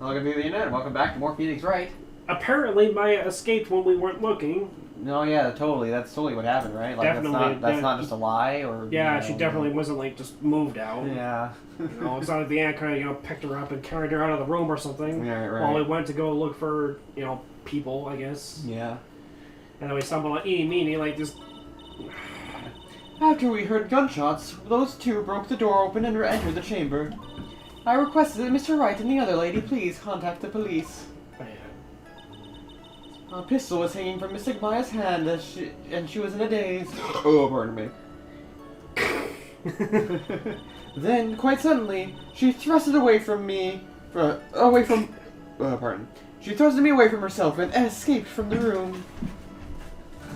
Welcome to the internet. Welcome back to more Phoenix Wright. Apparently, Maya escaped when we weren't looking. No, yeah, totally. That's totally what happened, right? Like, Definitely. That's not just a lie, or... Yeah, she definitely wasn't, like, just moved out. Yeah. It's not like the aunt kind of, picked her up and carried her out of the room or something. Yeah, right. While we went to go look for, people, I guess. Yeah. And then we stumbled on eeny meeny, like, this... After we heard gunshots, those two broke the door open and entered the chamber. I requested that Mr. Wright and the other lady please contact the police. A pistol was hanging from Miss Maya's hand and she was in a daze. Oh, pardon me. Then, quite suddenly, she thrusted away from me. She thrusted me away from herself and escaped from the room.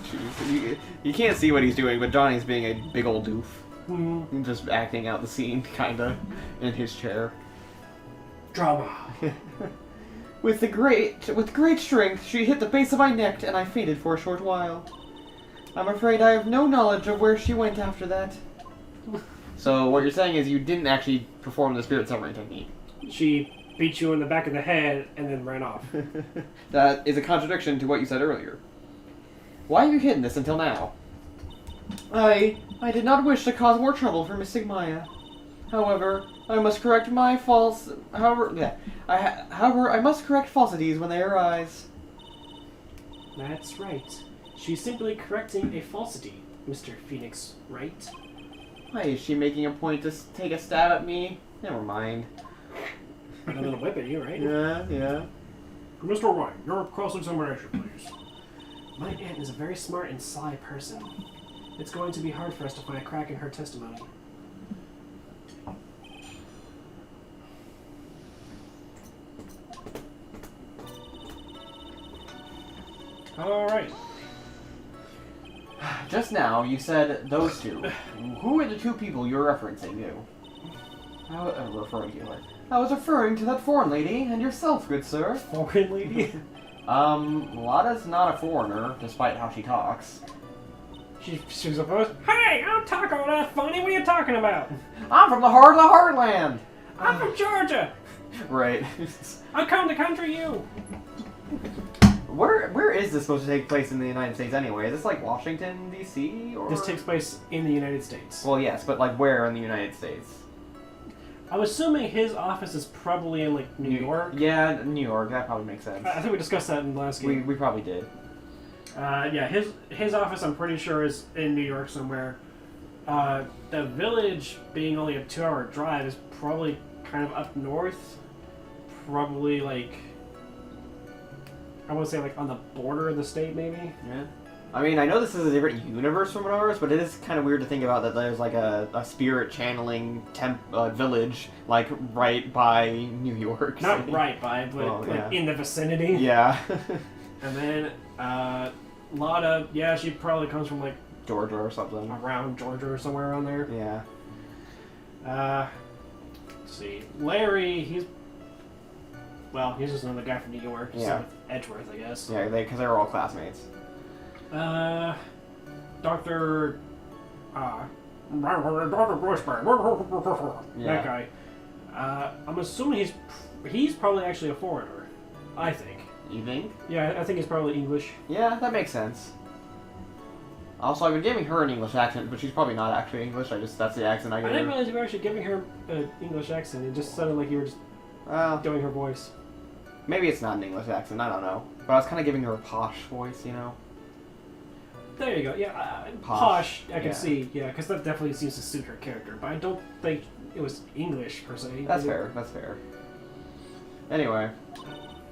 Jeez, you can't see what he's doing, but Johnny's being a big old doof. Mm. Just acting out the scene, kinda, in his chair. Drama. With great strength, she hit the base of my neck, and I fainted for a short while. I'm afraid I have no knowledge of where she went after that. So what you're saying is you didn't actually perform the spirit summary technique. She beat you in the back of the head and then ran off. That is a contradiction to what you said earlier. Why have you hidden this until now? I did not wish to cause more trouble for Miss Maya. However, I must correct my false. However, I must correct falsities when they arise. That's right. She's simply correcting a falsity, Mr. Phoenix Wright. Why is she making a point to take a stab at me? Never mind. I'm gonna whip at you, right? Yeah. Mr. Wright, your cross-examination, please. My aunt is a very smart and sly person. It's going to be hard for us to find a crack in her testimony. Alright. Just now, you said those two. Who are the two people you're referencing to? Referring to. I was referring to that foreign lady and yourself, good sir. Foreign lady? Lada's not a foreigner, despite how she talks. She's supposed. Hey, I'm talking all that funny. What are you talking about? I'm from the heart of the heartland. I'm from Georgia. Right. I come to country you. Where is this supposed to take place in the United States anyway? Is this like Washington, D.C.? or? This takes place in the United States. Well, yes, but like where in the United States? I'm assuming his office is probably in like New York. Yeah, New York. That probably makes sense. I think we discussed that in the last game. We probably did. Yeah, his office I'm pretty sure is in New York somewhere. The village, being only a 2-hour drive, is probably kind of up north. Probably like, I want to say like on the border of the state, maybe. Yeah. I mean, I know this is a different universe from ours, but it is kind of weird to think about that there's like a spirit channeling village like right by New York. Not right by, but like in the vicinity. Yeah. And then Lada, yeah, she probably comes from like Georgia or something. Around Georgia or somewhere around there. Yeah. Let's see. Larry, he's just another guy from New York. Yeah. Edgeworth, I guess. Yeah, because they were all classmates. Dr. That guy. I'm assuming he's probably actually a foreigner. I think. You think? Yeah, I think he's probably English. Yeah, that makes sense. Also, I've been giving her an English accent, but she's probably not actually English. That's the accent I give her. I didn't realize you were actually giving her an English accent. It just sounded like you were just doing her voice. Maybe it's not an English accent, I don't know. But I was kind of giving her a posh voice, you know? There you go, yeah. Posh, I can see, yeah, because that definitely seems to suit her character. But I don't think it was English, per se. That's fair. Anyway.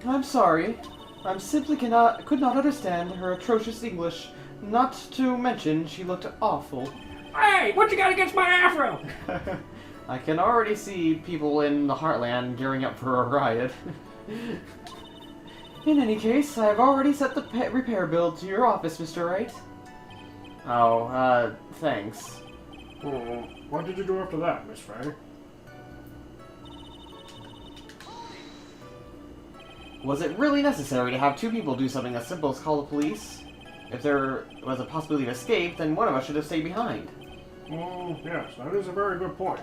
I'm sorry. I simply could not understand her atrocious English. Not to mention, she looked awful. Hey, what you got against my afro? I can already see people in the Heartland gearing up for a riot. In any case, I have already sent the repair bill to your office, Mr. Wright. Oh, thanks. What did you do after that, Miss Furry? Was it really necessary to have two people do something as simple as call the police? If there was a possibility of escape, then one of us should have stayed behind. Yes, that is a very good point.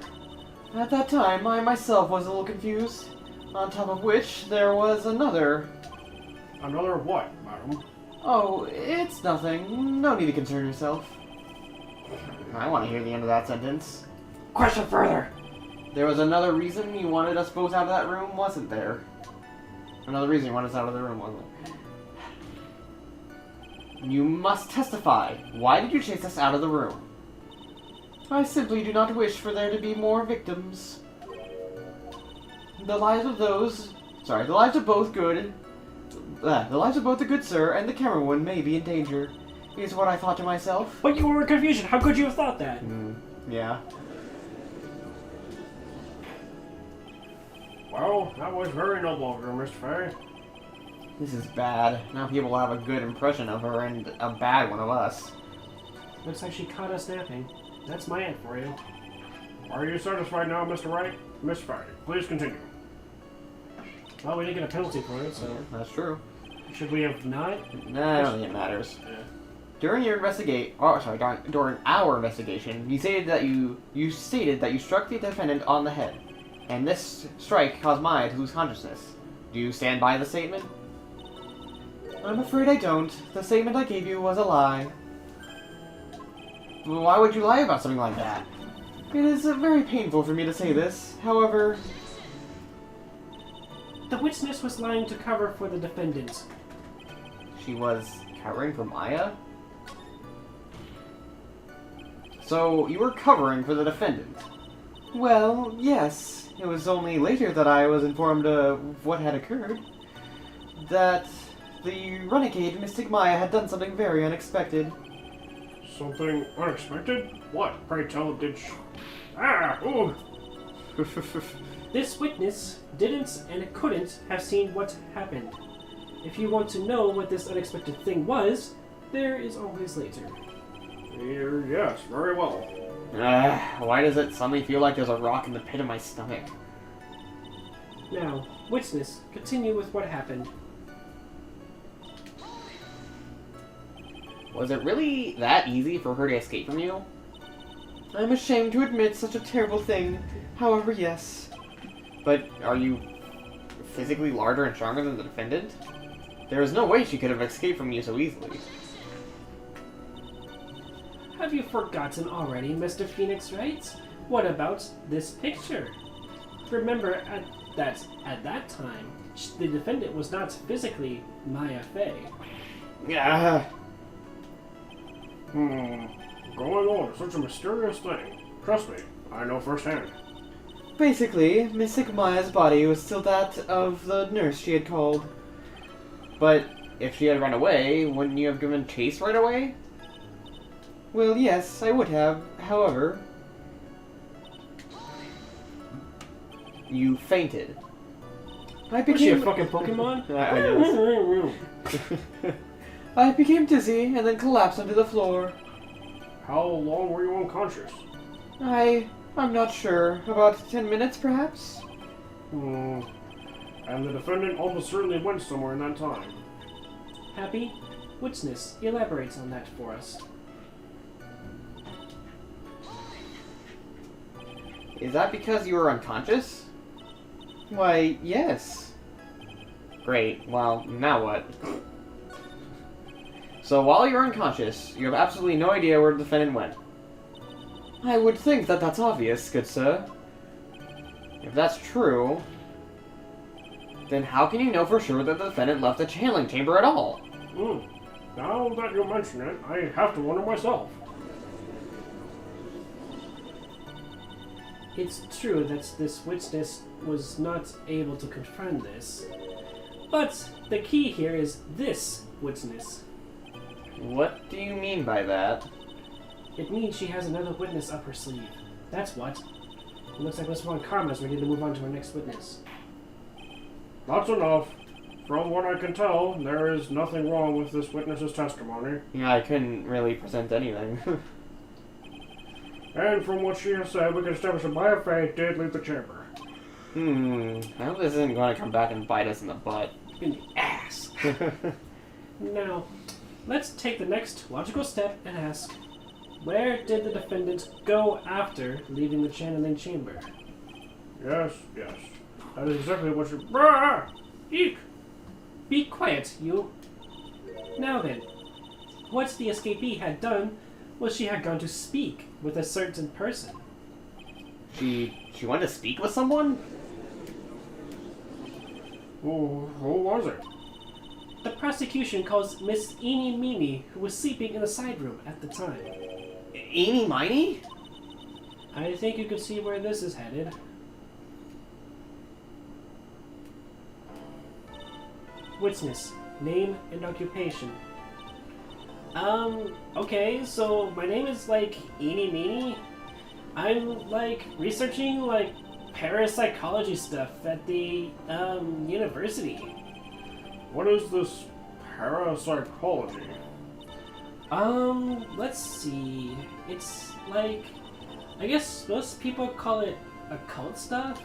At that time, I myself was a little confused. On top of which, there was another. Another what, madam? Oh, it's nothing. No need to concern yourself. I want to hear the end of that sentence. Question further! There was another reason you wanted us both out of that room, wasn't there? Another reason you wanted us out of the room, wasn't there? You must testify. Why did you chase us out of the room? I simply do not wish for there to be more victims. The lives of both the good sir and the camerawoman may be in danger, is what I thought to myself. But you were in confusion. How could you have thought that? Yeah. Well, that was very noble of her, Mr. Furry. This is bad. Now people will have a good impression of her and a bad one of us. Looks like she caught us napping. That's my aunt for you. Are you satisfied now, Mr. Wright? Mr. Furry, please continue. Well, we didn't get a penalty for it, so... That's true. Should we have not? Nah, I don't think it matters. Yeah. During our investigation, you stated that you struck the defendant on the head, and this strike caused Maya to lose consciousness. Do you stand by the statement? I'm afraid I don't. The statement I gave you was a lie. Why would you lie about something like that? It is very painful for me to say this. However, the witness was lying to cover for the defendant. she was covering for Maya? So, you were covering for the defendant? Well, yes. It was only later that I was informed of what had occurred. That the renegade Mystic Maya had done something very unexpected. Something unexpected? What? Pray tell, did she... Ah! Ooh! This witness didn't and couldn't have seen what happened. If you want to know what this unexpected thing was, there is always later. Yes, very well. Why does it suddenly feel like there's a rock in the pit of my stomach? Now, witness, continue with what happened. Was it really that easy for her to escape from you? I'm ashamed to admit such a terrible thing. However, yes. But are you physically larger and stronger than the defendant? There is no way she could have escaped from you so easily. Have you forgotten already, Mr. Phoenix Wright? What about this picture? Remember, at that time, the defendant was not physically Maya Fey. Yeah. Going on, such a mysterious thing. Trust me, I know firsthand. Basically, Mystic Maya's body was still that of the nurse she had called. But if she had run away, wouldn't you have given chase right away? Well, yes, I would have. However, you fainted. Was she a fucking Pokemon? I guess. I became dizzy and then collapsed onto the floor. How long were you unconscious? I'm not sure. About 10 minutes, perhaps? And the defendant almost certainly went somewhere in that time. Happy? Witness, elaborates on that for us. Is that because you were unconscious? Why, yes. Great. Well, now what? So while you're unconscious, you have absolutely no idea where the defendant went. I would think that that's obvious, good sir. If that's true, then how can you know for sure that the defendant left the channeling chamber at all? Now that you mention it, I have to wonder myself. It's true that this witness was not able to confirm this. But the key here is this witness. What do you mean by that? It means she has another witness up her sleeve. That's what. It looks like Miss Von Karma's ready to move on to our next witness. That's enough. From what I can tell, there is nothing wrong with this witness's testimony. Yeah, I couldn't really present anything. And from what she has said, we can establish that Maya Fey did leave the chamber. I hope this isn't going to come back and bite us in the butt. In the ass. Now, let's take the next logical step and ask, where did the defendant go after leaving the channeling chamber? Yes. That is exactly what you... Ah! Eek! Be quiet, you. Now then, what the escapee had done was she had gone to speak with a certain person. She wanted to speak with someone? Who was it? The prosecution calls Miss Eenie Meenie, who was sleeping in the side room at the time. Eenie Miney? I think you can see where this is headed. Witness, name and occupation. Okay, so my name is, like, Eenie Meenie. I'm, like, researching, like, parapsychology stuff at the, university. What is this parapsychology? Let's see. It's, like, I guess most people call it occult stuff.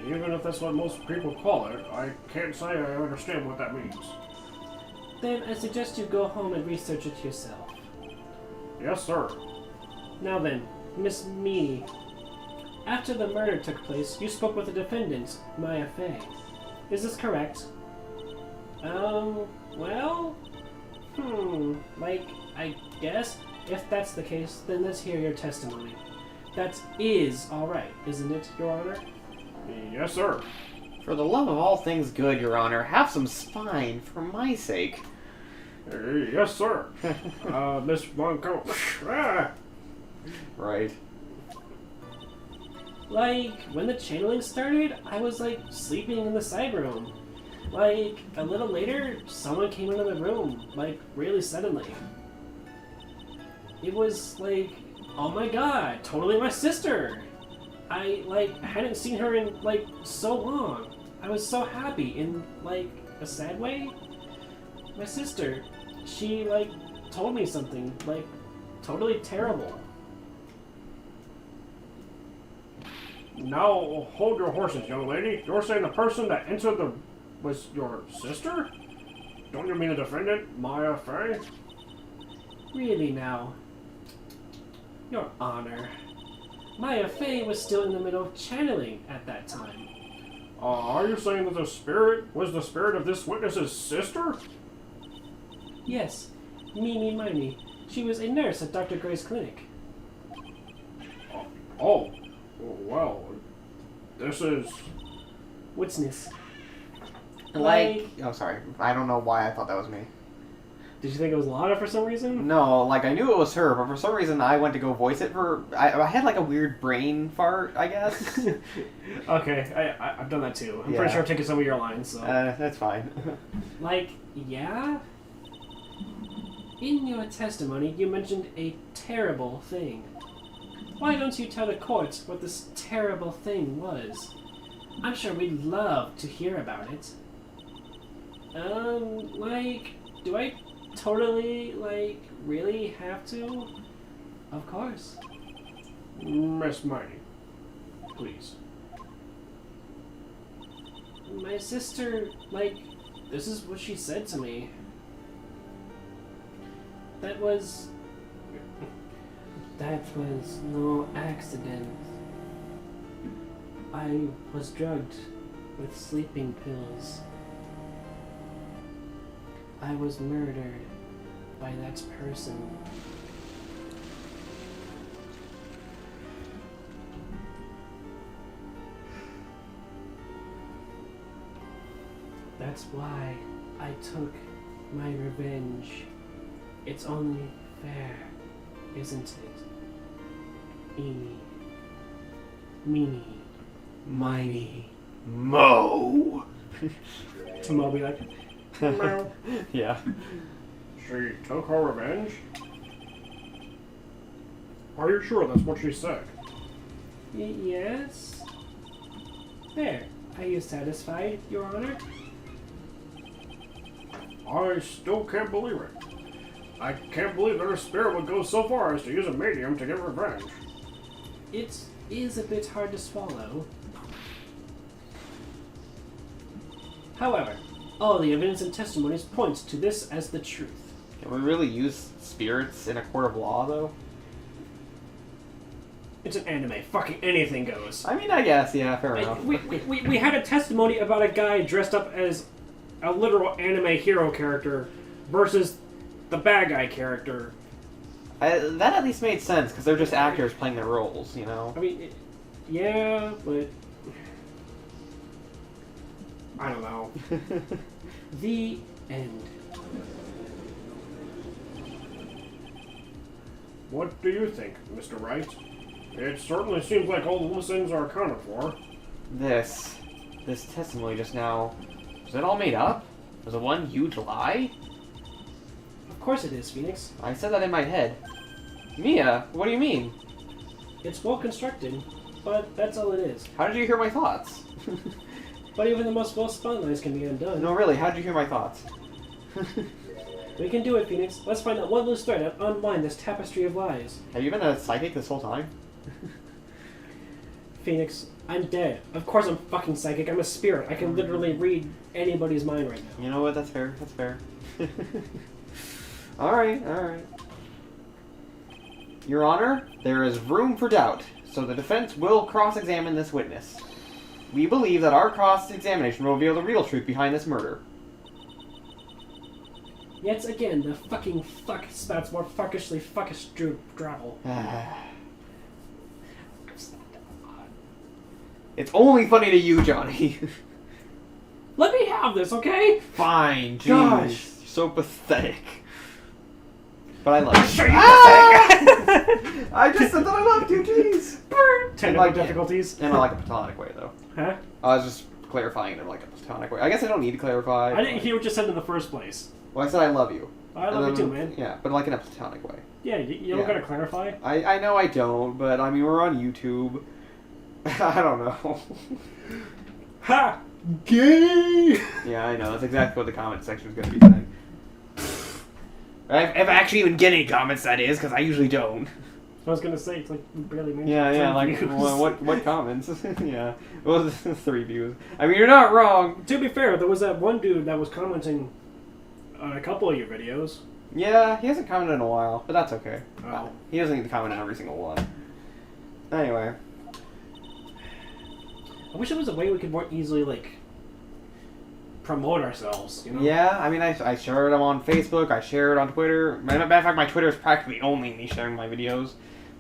Even if that's what most people call it, I can't say I understand what that means. Then I suggest you go home and research it yourself. Yes, sir. Now then, Miss Meanie. After the murder took place, you spoke with the defendant, Maya Fey. Is this correct? Well... like, I guess, if that's the case, then let's hear your testimony. That is alright, isn't it, Your Honor? Yes, sir. For the love of all things good, Your Honor, have some spine for my sake. Yes, sir. Miss Blanco. Ah! Right. Like, when the channeling started, I was, like, sleeping in the side room. Like, a little later, someone came into the room, like, really suddenly. It was, like, oh my god, totally my sister! I, like, hadn't seen her in, like, so long. I was so happy in, like, a sad way. My sister, she, like, told me something, like, totally terrible. Now, hold your horses, young lady. You're saying the person that entered the... was your sister? Don't you mean the defendant, Maya Fey? Really now. Your Honor. Maya Fey was still in the middle of channeling at that time. Are you saying that the spirit was the spirit of this witness's sister? Yes, Mimi Mimey. She was a nurse at Dr. Gray's clinic. Oh, well, this is... Witness. Like... Oh, sorry. I don't know why I thought that was me. Did you think it was Lana for some reason? No, like, I knew it was her, but for some reason I went to go voice it for... I had, like, a weird brain fart, I guess. Okay, I've done that too. I'm Yeah. pretty sure I've taken some of your lines, so... That's fine. Like, yeah? In your testimony, you mentioned a terrible thing. Why don't you tell the court what this terrible thing was? I'm sure we'd love to hear about it. Like, do I totally, like, really have to? Of course. Miss Mighty, please. My sister, like, this is what she said to me. That was no accident. I was drugged with sleeping pills. I was murdered by that person. That's why I took my revenge. It's only fair, isn't it? Eenie. Meanie. Miney. Mo! Tomo will be like, Meow. Yeah. She took her revenge? Are you sure that's what she said? Yes? There. Are you satisfied, Your Honor? I still can't believe it. I can't believe that her spirit would go so far as to use a medium to get revenge. It is a bit hard to swallow. However, all the evidence and testimonies point to this as the truth. Can we really use spirits in a court of law, though? It's an anime. Fucking anything goes. I mean, I guess, yeah, fair enough. We had a testimony about a guy dressed up as a literal anime hero character versus the bad guy character. That at least made sense, because they're just actors playing their roles, you know? I mean, yeah, but... I don't know. The end. What do you think, Mr. Wright? It certainly seems like all the loose ends are accounted for. This testimony just now, was it all made up? Was it one huge lie? Of course it is, Phoenix. I said that in my head. Mia, what do you mean? It's well constructed, but that's all it is. How did you hear my thoughts? But even the most well-spun lies can be undone. No, really, how did you hear my thoughts? We can do it, Phoenix. Let's find that one loose thread and unwind this tapestry of lies. Have you been a psychic this whole time? Phoenix, I'm dead. Of course I'm fucking psychic. I'm a spirit. I can literally read anybody's mind right now. You know what? That's fair. That's fair. Alright, alright. Your Honor, there is room for doubt, so the defense will cross-examine this witness. We believe that our cross-examination will reveal the real truth behind this murder. Yet again, the fucking fuck spouts more fuckishly fuckish gravel. It's only funny to you, Johnny. Let me have this, okay? Fine, jeez. Gosh. You're so pathetic. But I love you. Sure you I just said that I loved you, jeez. Technical difficulties. In like a platonic way, though. Huh? I was just clarifying it in like a platonic way. I guess I don't need to clarify. I didn't hear what you said in the first place. Well, I said I love you. I love you too, man. Yeah, but like in a platonic way. Yeah, you don't gotta clarify. I know I don't, but I mean, we're on YouTube. I don't know. Ha! Gay! Yeah, I know. That's exactly what the comment section is going to be saying. If I actually even get any comments, that is, because I usually don't. I was gonna say, it's like barely mentioned. Yeah, like, what comments? Yeah. Well, 3 views. I mean, you're not wrong. To be fair, there was that one dude that was commenting on a couple of your videos. Yeah, he hasn't commented in a while, but that's okay. Oh. He doesn't need to comment on every single one. Anyway. I wish there was a way we could more easily, like, promote ourselves, you know? Yeah, I mean, I shared them on Facebook, I shared on Twitter. Matter of fact, my Twitter is practically only me sharing my videos.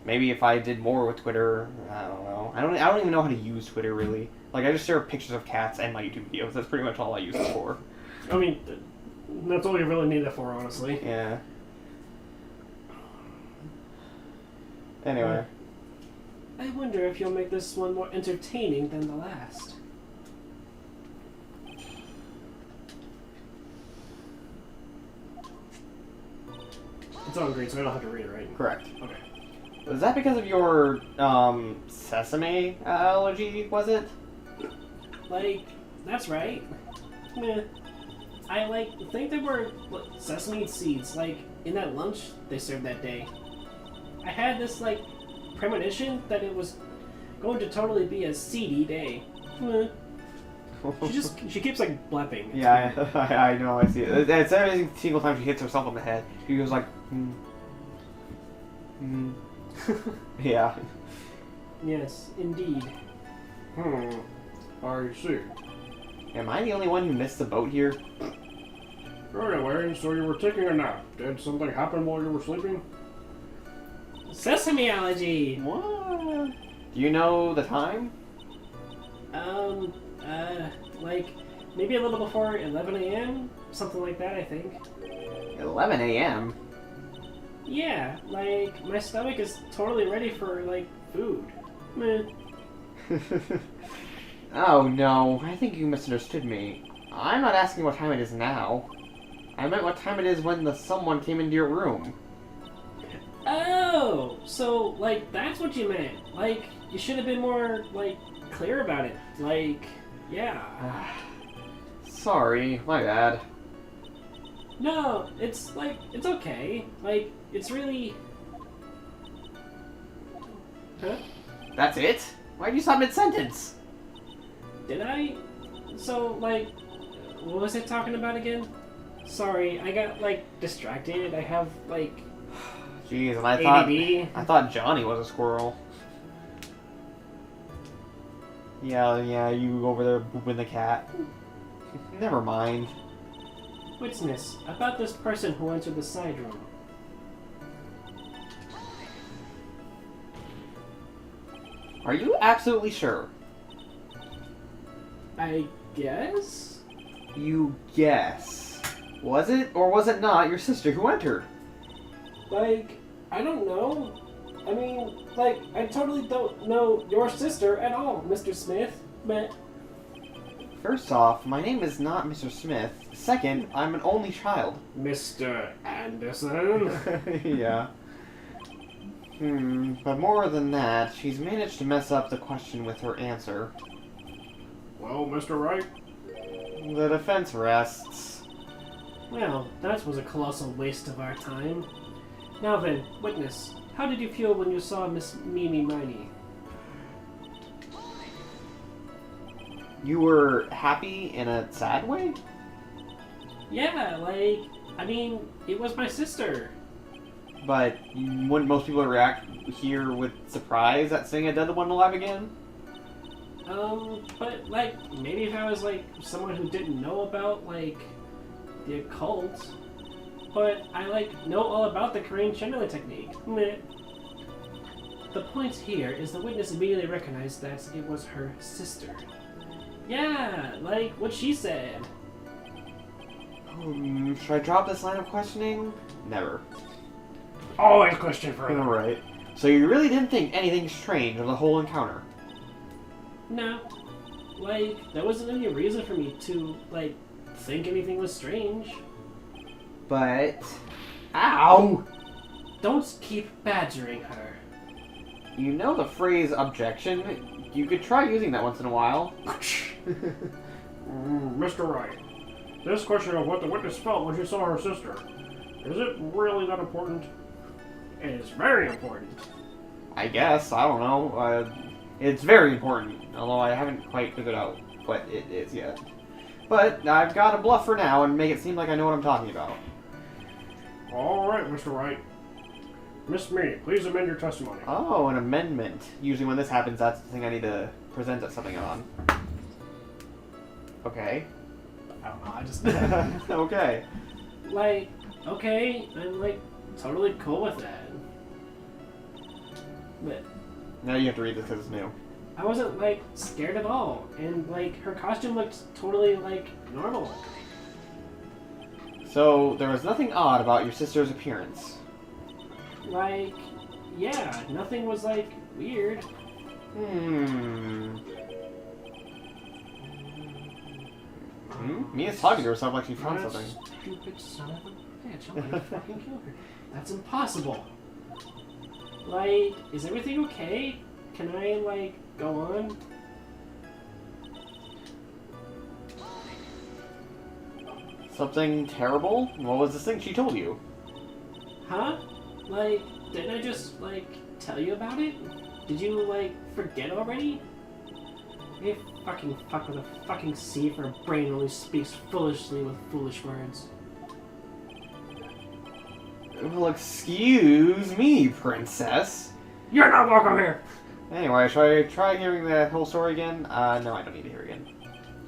Maybe if I did more with Twitter, I don't know. I don't even know how to use Twitter, really. Like, I just share pictures of cats and my YouTube videos. That's pretty much all I use it for. I mean, that's all you really need it for, honestly. Yeah. Anyway. I wonder if you'll make this one more entertaining than the last. It's on green, so I don't have to read it, right? Correct. Okay. Was that because of your, sesame allergy, was it? Like, that's right. Meh. I, think they were sesame seeds, in that lunch they served that day. I had this, premonition that it was going to totally be a seedy day. Meh. She keeps, blepping. Yeah, I know, I see it. It's every single time she hits herself on the head. She goes like, Yeah. Yes, indeed. I see. Am I the only one who missed the boat here? Anyway, so you were taking a nap. Did something happen while you were sleeping? Sesame allergy! What? Do you know the time? Maybe a little before 11 a.m.? Something like that, I think. 11 a.m.? Yeah, my stomach is totally ready for, food. Meh. Oh no, I think you misunderstood me. I'm not asking what time it is now. I meant what time it is when someone came into your room. Oh! So, that's what you meant. You should have been more, clear about it. Yeah. Sorry, my bad. No, it's okay. It's really... Huh? That's it? Why'd you stop mid-sentence? Did I? So, what was I talking about again? Sorry, I got, distracted. I have, Jeez, and I ADD. thought Johnny was a squirrel. Yeah, you over there booping the cat. Never mind. Witness, about this person who entered the side room. Are you absolutely sure? I guess? You guess. Was it or was it not your sister who entered? Like, I don't know. I mean, like, I totally don't know your sister at all, Mr. Smith. But First off, my name is not Mr. Smith. Second, I'm an only child. Mr. Anderson? Yeah. But more than that, she's managed to mess up the question with her answer. Well, Mr. Wright? The defense rests. well, that was a colossal waste of our time. Now then, witness, how did you feel when you saw Miss Mimi Miney? You were happy in a sad way? Yeah, like, I mean, it was my sister. But wouldn't most people react here with surprise at seeing a dead one alive again? But, like, maybe if I was, like, someone who didn't know about, like, the occult, but I, like, know all about the Korean channeling technique. Meh. The point here is the witness immediately recognized that it was her sister. Yeah, like what she said. Should I drop this line of questioning? Never. Always question further. Alright. So you really didn't think anything strange of the whole encounter? No. Like, there wasn't any reason for me to, like, think anything was strange. But... Ow! Don't keep badgering her. You know the phrase objection? You could try using that once in a while. Mr. Wright, this question of what the witness felt when she saw her sister, is it really that important? It is very important. I guess, I don't know. It's very important, although I haven't quite figured out what it is yet. But I've got to bluff for now and make it seem like I know what I'm talking about. Alright, Mr. Wright. Miss Me, please amend your testimony. Oh, an amendment. Usually when this happens, that's the thing I need to present at something on. Okay. I don't know, I just... Okay. like, okay, I'm, like, totally cool with that. But Now you have to read this because it's new. I wasn't, like, scared at all. And, like, her costume looked totally, like, normal. So, there was nothing odd about your sister's appearance. Like, yeah, nothing was, like, weird. Mia's talking to herself like she found That something. stupid son of a bitch, I'm gonna fucking kill her. That's impossible. Like, is everything okay? Can I, like, go on? Something terrible? What was this thing she told you? Huh? Like, didn't I just, like, tell you about it? Did you, like, forget already? You fucking fuck with a fucking C for a brain only speaks foolishly with foolish words. Well, excuse me, princess. You're not welcome here! Anyway, should I try hearing the whole story again? No, I don't need to hear it again.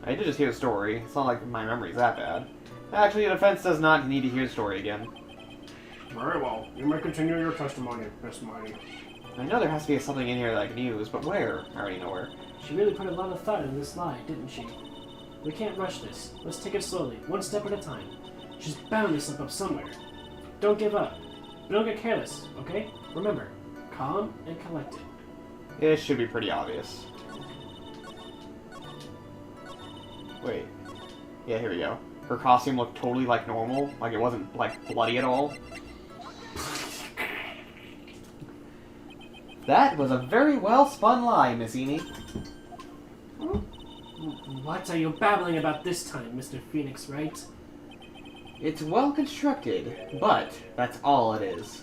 I did just hear the story. It's not like my memory's that bad. Actually, the defense does not need to hear the story again. Very well. You may continue your testimony, Miss Mighty. I know there has to be something in here that I can use, but where? I already know where. She really put a lot of thought in this lie, didn't she? We can't rush this. Let's take it slowly, one step at a time. She's bound to slip up somewhere. Don't give up. But don't get careless, okay? Remember, calm and collected. It should be pretty obvious. Wait. Yeah, here we go. Her costume looked totally like normal, like it wasn't like bloody at all. That was a very well spun lie, Miss Amy. What are you babbling about this time, Mr. Phoenix, Wright? It's well constructed, but that's all it is.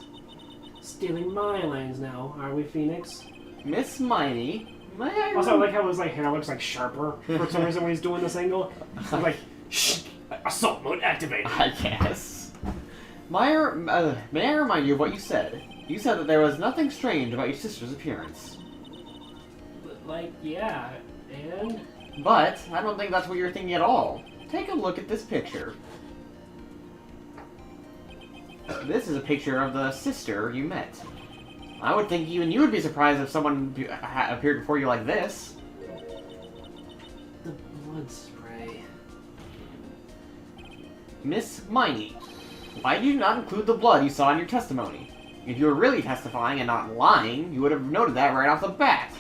Stealing my lines now, are we, Phoenix? Miss Miney, may I Also, I like how his hair looks sharper for some reason when he's doing this angle. I'm like, shh, assault mode activated. I guess. May I remind you of what you said? You said that there was nothing strange about your sister's appearance. Like, yeah. And? But I don't think that's what you're thinking at all. Take a look at this picture. This is a picture of the sister you met. I would think even you would be surprised if someone appeared before you like this. The blood spray. Miss Miney, why did you not include the blood you saw in your testimony? If you were really testifying and not lying, you would have noted that right off the bat.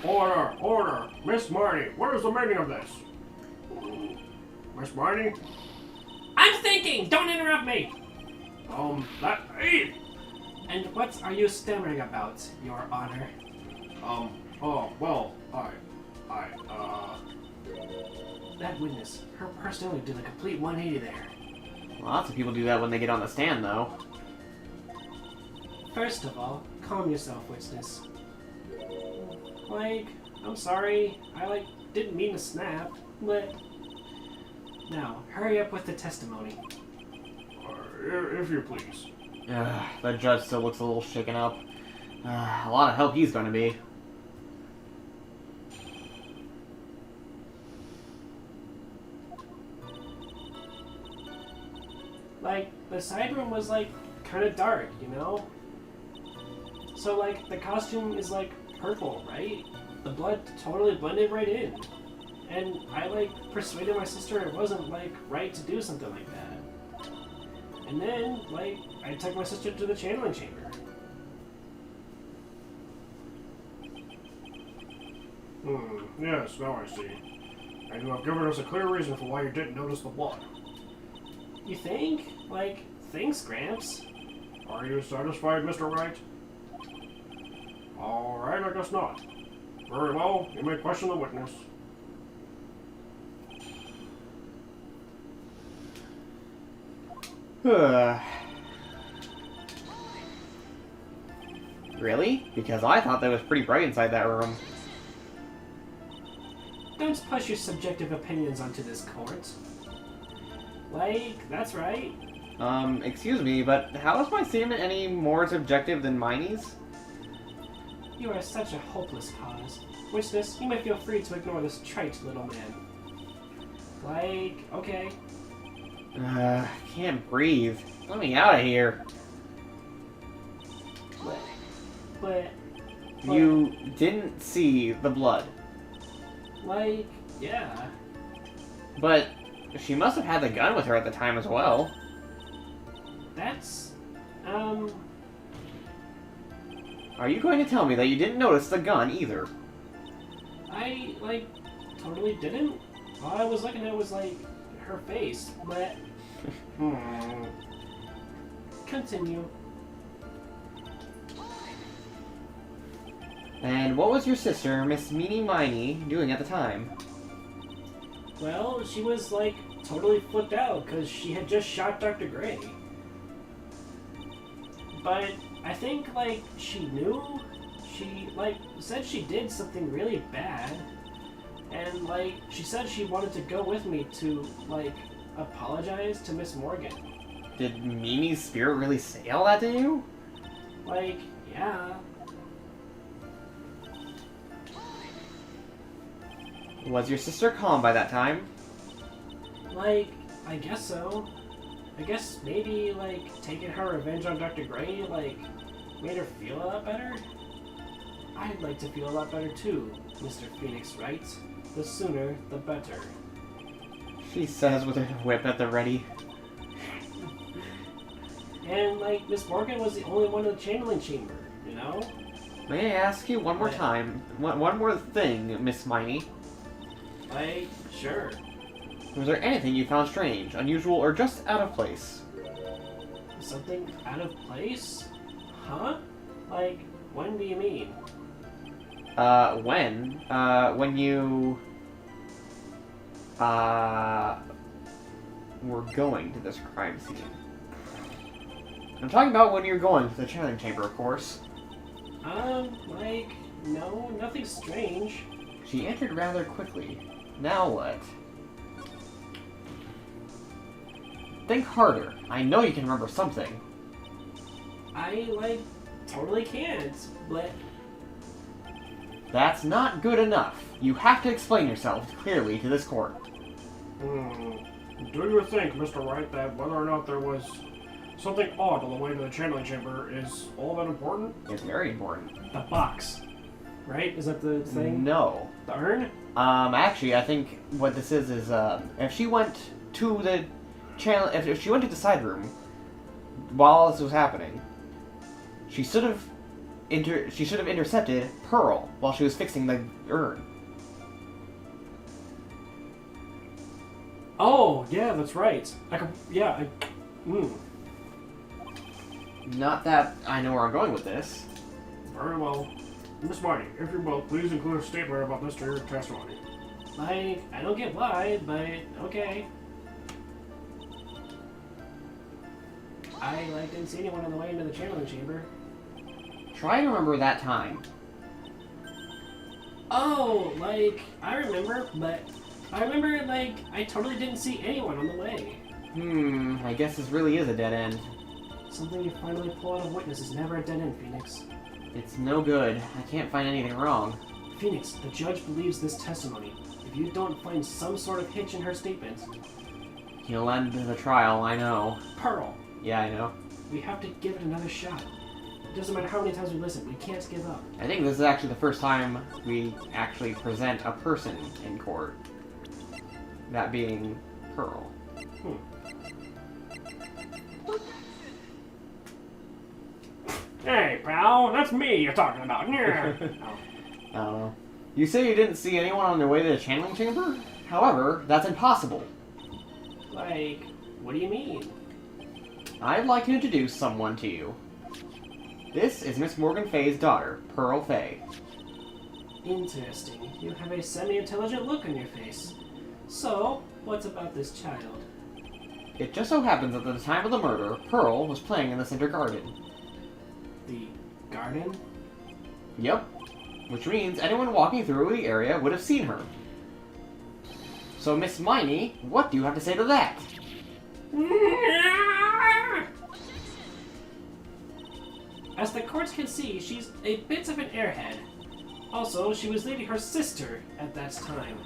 Order! Order! Miss Marty, what is the meaning of this? Miss Marty? I'm thinking! Don't interrupt me! Hey! And what are you stammering about, Your Honor? That witness, her personality did a complete 180 there. Lots of people do that when they get on the stand, though. First of all, calm yourself, witness. I'm sorry, I, didn't mean to snap, but... Now, hurry up with the testimony. If you please. The judge still looks a little shaken up. A lot of help he's going to be. The side room was, kind of dark, you know? So, the costume is, purple, right? The blood totally blended right in. And I, persuaded my sister it wasn't, right to do something like that. And then, I took my sister to the channeling chamber. Yes, now I see. And you have given us a clear reason for why you didn't notice the blood. You think? Thanks, Gramps. Are you satisfied, Mr. Wright? Alright, I guess not. Very well, you may question the witness. Really? Because I thought that was pretty bright inside that room. Don't push your subjective opinions onto this court. That's right. Excuse me, but how is my statement any more subjective than Miney's? You are such a hopeless cause. Witness, you may feel free to ignore this trite little man. Okay. Can't breathe. Let me out of here. But... You didn't see the blood. Yeah. But she must have had the gun with her at the time as well. That's... Are you going to tell me that you didn't notice the gun either? I, totally didn't. All I was looking at was, her face, but... Continue. And what was your sister, Miss Meanie Miney, doing at the time? Well, she was, totally flipped out, because she had just shot Dr. Gray. But I think, she knew. She, said she did something really bad. And, she said she wanted to go with me to, apologize to Miss Morgan. Did Mimi's spirit really say all that to you? Yeah. Was your sister calm by that time? I guess so. I guess maybe, taking her revenge on Dr. Gray, made her feel a lot better? I'd like to feel a lot better too, Mr. Phoenix Wright. The sooner, the better. She says with her whip at the ready. And, Miss Morgan was the only one in the channeling chamber, you know? May I ask you one more time, one more thing, Miss Miney? Sure. Was there anything you found strange, unusual, or just out of place? Something out of place? Huh? When do you mean? When you... were going to this crime scene. I'm talking about when you're going to the channeling chamber, of course. No, nothing strange. She entered rather quickly. Now what? Think harder. I know you can remember something. I, totally can't, but... That's not good enough. You have to explain yourself clearly to this court. Do you think, Mr. Wright, that whether or not there was something odd on the way to the channeling chamber is all that important? It's very important. The box, right? Is that the thing? No. The urn? Actually, I think what this is, if she went to the channel, if she went to the side room while this was happening, she should have intercepted Pearl while she was fixing the urn. Oh, yeah, that's right. Not that I know where I'm going with this. Very well. Miss Mighty, if you will, please include a statement about this to your testimony. I don't get why, but okay. I, didn't see anyone on the way into the channeling chamber. Try to remember that time. Oh, I remember, but... I remember, I totally didn't see anyone on the way. I guess this really is a dead end. Something you finally pull out of witness is never a dead end, Phoenix. It's no good. I can't find anything wrong. Phoenix, the judge believes this testimony. If you don't find some sort of hitch in her statement... He'll end the trial, I know. Pearl! Yeah, I know. We have to give it another shot. It doesn't matter how many times we listen, we can't give up. I think this is actually the first time we actually present a person in court. That being Pearl. Hey, pal, that's me you're talking about. I don't know. You say you didn't see anyone on their way to the channeling chamber? However, that's impossible. What do you mean? I'd like to introduce someone to you. This is Miss Morgan Fay's daughter, Pearl Fay. Interesting. You have a semi-intelligent look on your face. So, what's about this child? It just so happens that at the time of the murder, Pearl was playing in the center garden. The garden? Yep. Which means anyone walking through the area would have seen her. So, Miss Miney, what do you have to say to that? As the courts can see, she's a bit of an airhead. Also, she was leading her sister at that time.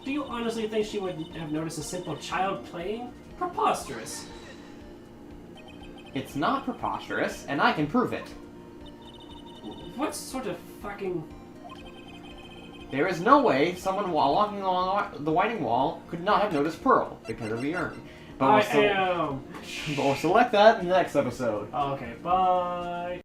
Do you honestly think she would have noticed a simple child playing? Preposterous. It's not preposterous, and I can prove it. What sort of fucking... There is no way someone walking along the Winding Wall could not have noticed Pearl because of the urn. But we'll select that in the next episode. Okay, bye.